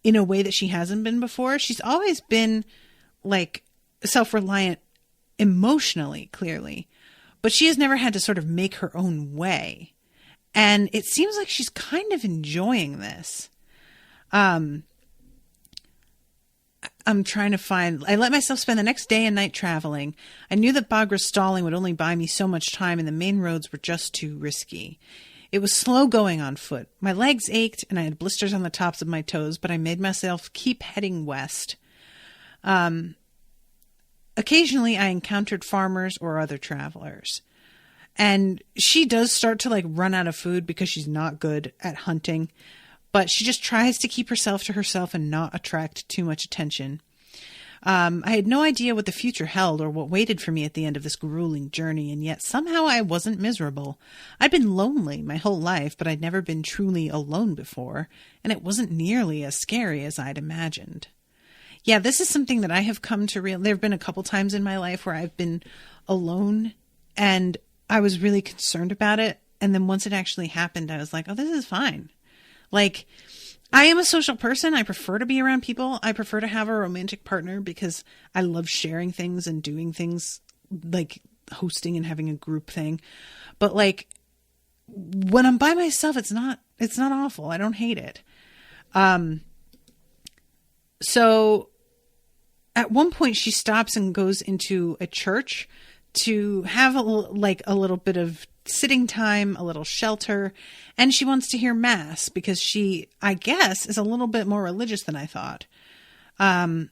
in a way that she hasn't been before. She's always been like self-reliant emotionally, clearly, but she has never had to sort of make her own way. And it seems like she's kind of enjoying this. I'm trying to find, I let myself spend the next day and night traveling. I knew that Bagra's stalling would only buy me so much time, and the main roads were just too risky. It was slow going on foot. My legs ached and I had blisters on the tops of my toes, but I made myself keep heading west. Occasionally I encountered farmers or other travelers. And she does start to like run out of food because she's not good at hunting, but she just tries to keep herself to herself and not attract too much attention. I had no idea what the future held or what waited for me at the end of this grueling journey, and yet somehow I wasn't miserable. I'd been lonely my whole life, but I'd never been truly alone before, and it wasn't nearly as scary as I'd imagined. Yeah, this is something that I have come to realize. There have been a couple times in my life where I've been alone, and I was really concerned about it, and then once it actually happened, I was like, oh, this is fine. Like, I am a social person. I prefer to be around people. I prefer to have a romantic partner because I love sharing things and doing things like hosting and having a group thing. But like when I'm by myself, it's not awful. I don't hate it. So at one point she stops and goes into a church to have a little bit of sitting time, a little shelter, and she wants to hear mass because she, I guess, is a little bit more religious than I thought. And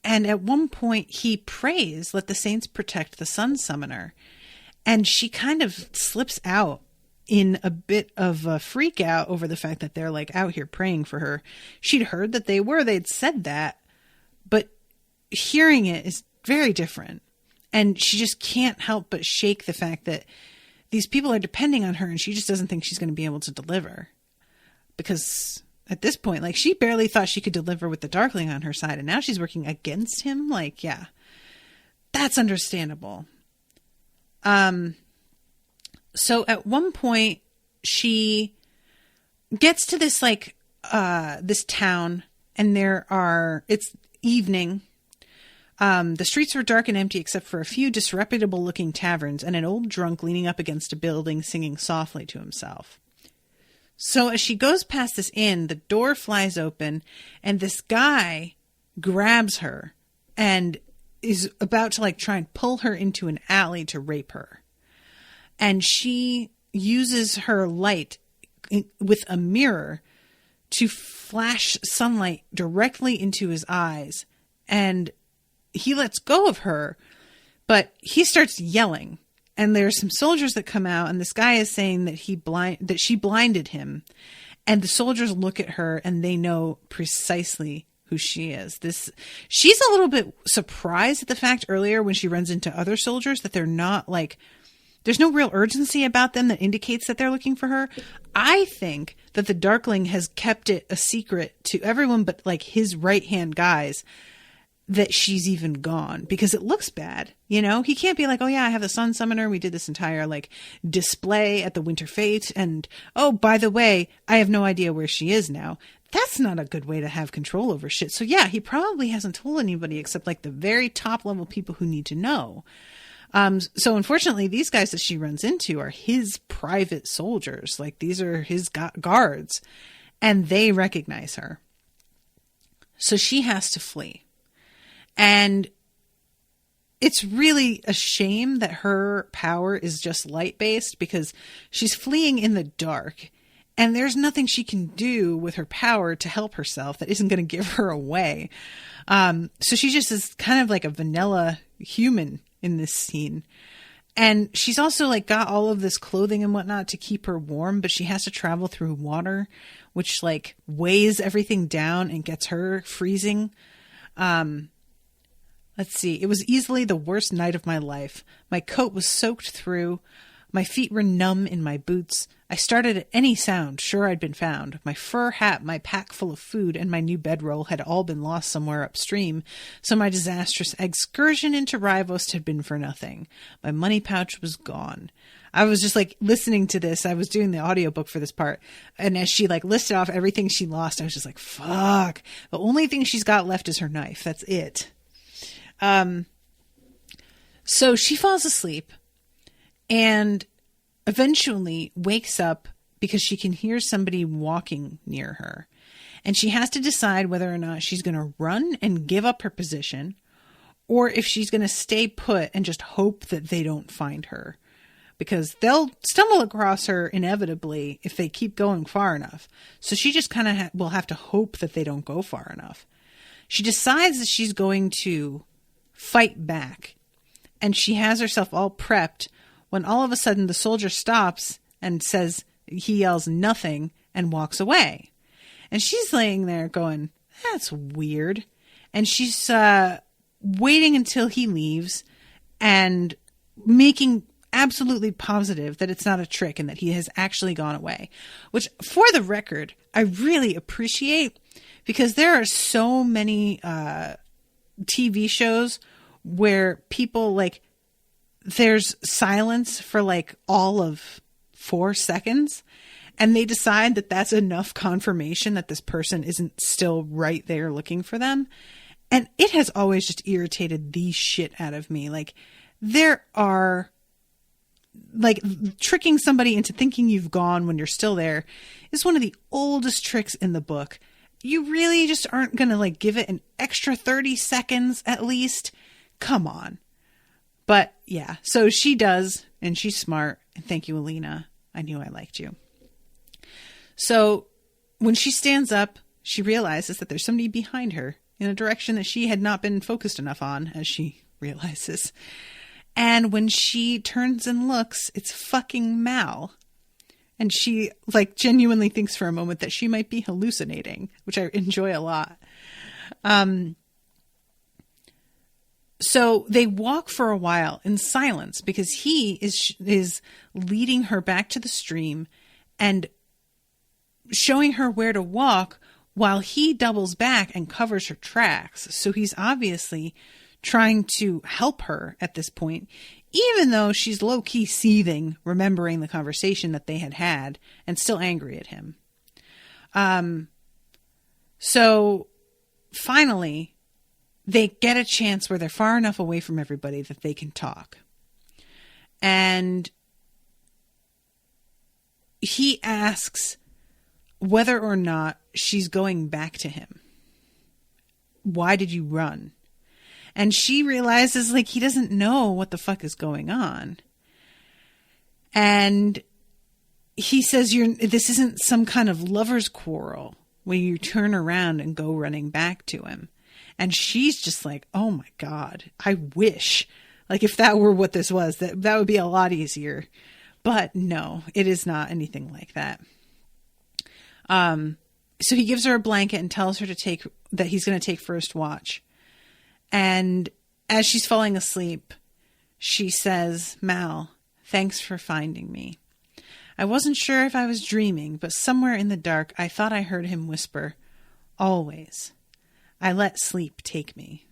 at one point he prays, let the saints protect the sun summoner. And she kind of slips out in a bit of a freak out over the fact that they're like out here praying for her. She'd heard that they'd said that, but hearing it is very different. And she just can't help but shake the fact that these people are depending on her and she just doesn't think she's going to be able to deliver. Because at this point, like, she barely thought she could deliver with the Darkling on her side, and now she's working against him. Like, yeah, that's understandable. So at one point she gets to this, like, this town, and it's evening. The streets were dark and empty except for a few disreputable looking taverns and an old drunk leaning up against a building singing softly to himself. So as she goes past this inn, the door flies open and this guy grabs her and is about to like try and pull her into an alley to rape her. And she uses her light with a mirror to flash sunlight directly into his eyes, and he lets go of her, but he starts yelling, and there's some soldiers that come out, and this guy is saying that she blinded him, and the soldiers look at her and they know precisely who she is. She's a little bit surprised at the fact earlier when she runs into other soldiers that they're not like, there's no real urgency about them that indicates that they're looking for her. I think that the Darkling has kept it a secret to everyone but like his right-hand guys that she's even gone, because it looks bad. You know, he can't be like, oh yeah, I have the sun summoner. We did this entire like display at the Winter Fete. And oh, by the way, I have no idea where she is now. That's not a good way to have control over shit. So yeah, he probably hasn't told anybody except like the very top level people who need to know. So unfortunately, these guys that she runs into are his private soldiers. Like, these are his guards, and they recognize her. So she has to flee. And it's really a shame that her power is just light-based, because she's fleeing in the dark, and there's nothing she can do with her power to help herself that isn't going to give her away. So she just is kind of like a vanilla human in this scene. And she's also like got all of this clothing and whatnot to keep her warm, but she has to travel through water, which like weighs everything down and gets her freezing. Let's see. It was easily the worst night of my life. My coat was soaked through. My feet were numb in my boots. I started at any sound, sure I'd been found. My fur hat, my pack full of food, and my new bedroll had all been lost somewhere upstream, so my disastrous excursion into Rivost had been for nothing. My money pouch was gone. I was just like listening to this. I was doing the audiobook for this part, and as she like listed off everything she lost, I was just like, fuck. The only thing she's got left is her knife. That's it. So she falls asleep and eventually wakes up because she can hear somebody walking near her. And she has to decide whether or not she's going to run and give up her position, or if she's going to stay put and just hope that they don't find her. because they'll stumble across her inevitably if they keep going far enough. So she just kind of will have to hope that they don't go far enough. She decides that she's going to fight back, and she has herself all prepped when all of a sudden the soldier stops and says, he yells nothing and walks away. And she's laying there going, that's weird. And she's waiting until he leaves and making absolutely positive that it's not a trick and that he has actually gone away. Which, for the record, I really appreciate, because there are so many TV shows where people, like, there's silence for like all of 4 seconds, and they decide that that's enough confirmation that this person isn't still right there looking for them. And it has always just irritated the shit out of me. Like, there are, like, tricking somebody into thinking you've gone when you're still there is one of the oldest tricks in the book. You really just aren't going to, like, give it an extra 30 seconds at least. Come on. But yeah, so she does, and she's smart. And thank you, Alina. I knew I liked you. So when she stands up, she realizes that there's somebody behind her in a direction that she had not been focused enough on, as she realizes. And when she turns and looks, it's fucking Mal. And she, like, genuinely thinks for a moment that she might be hallucinating, which I enjoy a lot. So they walk for a while in silence because he is leading her back to the stream and showing her where to walk while he doubles back and covers her tracks. So he's obviously trying to help her at this point, even though she's low-key seething, remembering the conversation that they had and still angry at him. So finally, they get a chance where they're far enough away from everybody that they can talk. And he asks whether or not she's going back to him. Why did you run? And she realizes, like, he doesn't know what the fuck is going on. And he says, this isn't some kind of lover's quarrel where you turn around and go running back to him. And she's just like, oh my God, I wish, like, if that were what this was, that would be a lot easier. But no, it is not anything like that. So he gives her a blanket and tells her that he's going to take first watch. And as she's falling asleep, she says, Mal, thanks for finding me. I wasn't sure if I was dreaming, but somewhere in the dark, I thought I heard him whisper, always. I let sleep take me.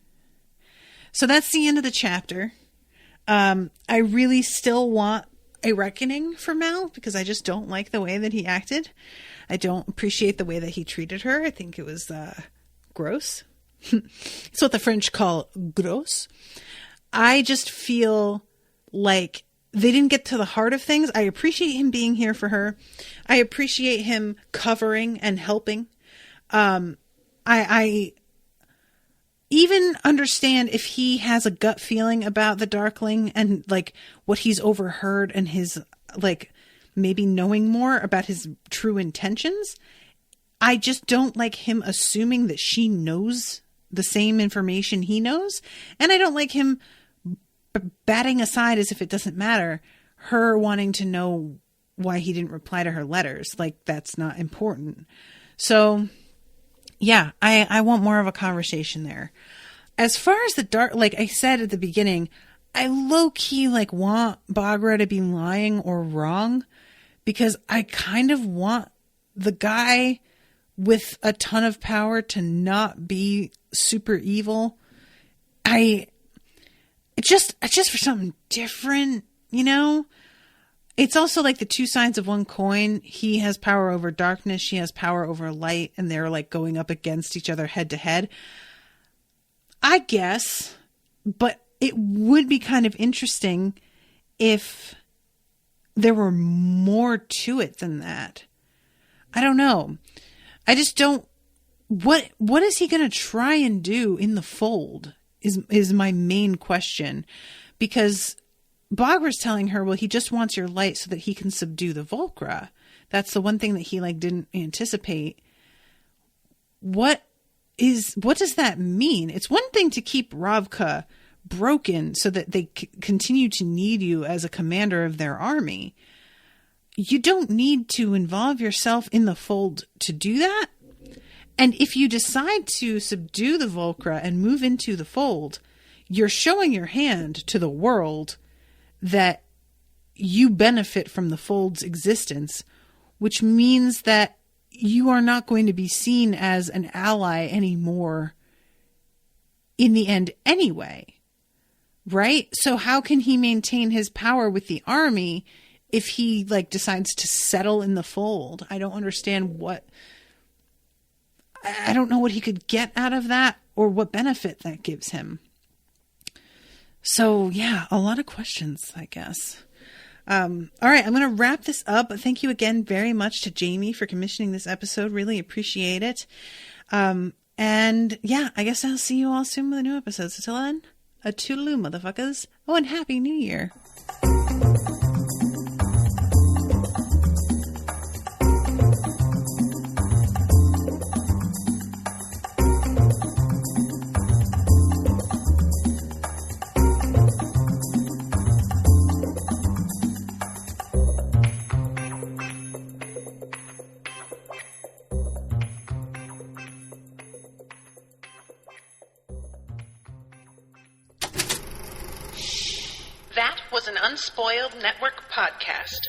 So that's the end of the chapter. I really still want a reckoning for Mal because I just don't like the way that he acted. I don't appreciate the way that he treated her. I think it was gross. It's what the French call gros. I just feel like they didn't get to the heart of things. I appreciate him being here for her. I appreciate him covering and helping. I even understand if he has a gut feeling about the Darkling and, like, what he's overheard and his, like, maybe knowing more about his true intentions. I just don't like him assuming that she knows the same information he knows. And I don't like him batting aside as if it doesn't matter, her wanting to know why he didn't reply to her letters. Like, that's not important. So yeah, I want more of a conversation there. As far as the dark, like I said at the beginning, I low-key, like, want Volcra to be lying or wrong because I kind of want the guy with a ton of power to not be super evil. It's just for something different, you know? It's also like the two sides of one coin. He has power over darkness. She has power over light. And they're, like, going up against each other head to head. I guess. But it would be kind of interesting if there were more to it than that. I don't know. I just don't. What is he going to try and do in the fold is my main question. Because Bogger's telling her, well, he just wants your light so that he can subdue the Volcra. That's the one thing that he like didn't anticipate. What does that mean? It's one thing to keep Ravka broken so that they continue to need you as a commander of their army. You don't need to involve yourself in the fold to do that. And if you decide to subdue the Volcra and move into the fold, you're showing your hand to the world that you benefit from the fold's existence, which means that you are not going to be seen as an ally anymore in the end anyway, right? So how can he maintain his power with the army if he like decides to settle in the fold? I don't understand I don't know what he could get out of that or what benefit that gives him. So yeah, a lot of questions, I guess. All right, I'm going to wrap this up. Thank you again very much to Jaime for commissioning this episode. Really appreciate it. And yeah, I guess I'll see you all soon with a new episode. So till then, a toodaloo, motherfuckers. Oh, and Happy New Year. That was an Unspoiled Network podcast.